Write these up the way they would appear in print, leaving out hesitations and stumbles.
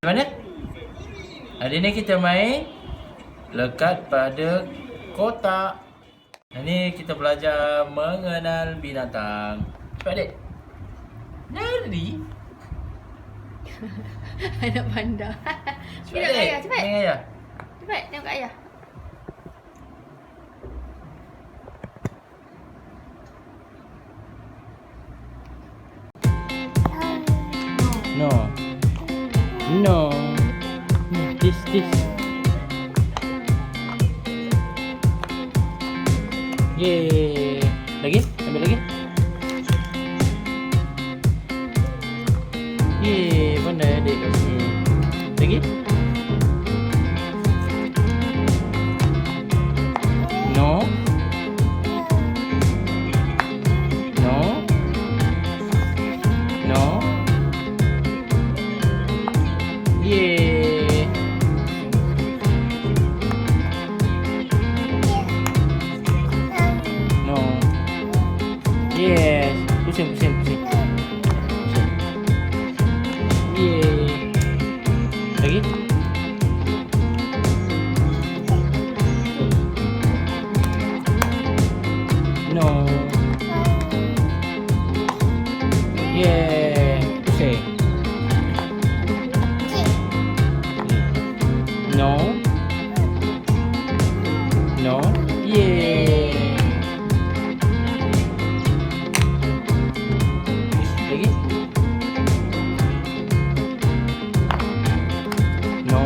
Macam mana? Hari ni kita main lekat pada kotak. Hari ni kita belajar mengenal binatang. Cepat adik. Lari. Anak panda. Cepat adik. Ayah, cepat. Tengok ayah. Cepat, tengok ayah. No. No. This. Yeay. Lagi? Ambil lagi. Yeay, pandai adik kat sini. Lagi? No. No. No. Yeay. No. Yes. Pusing. Yeay. Lagi? No. Yeah. Pusing. No. No. Yeah. Lagi? No.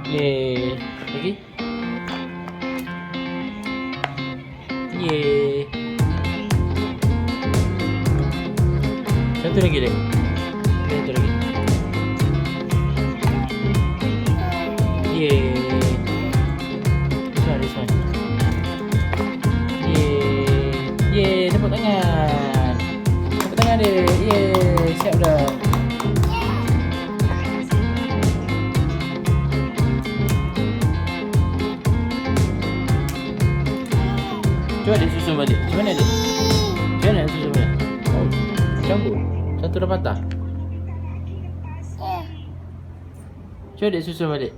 Yeay. Lagi? Yeay. Satu lagi deh. Satu lagi. Yeay. This one. Yeay. Tepuk tangan. Tepuk tangan deh. Yeay. Siap dah. Cuba adik susun balik. Macam mana adik? Macam mana susun balik? Oh, campur. Satu dah patah. Cuba adik susun balik.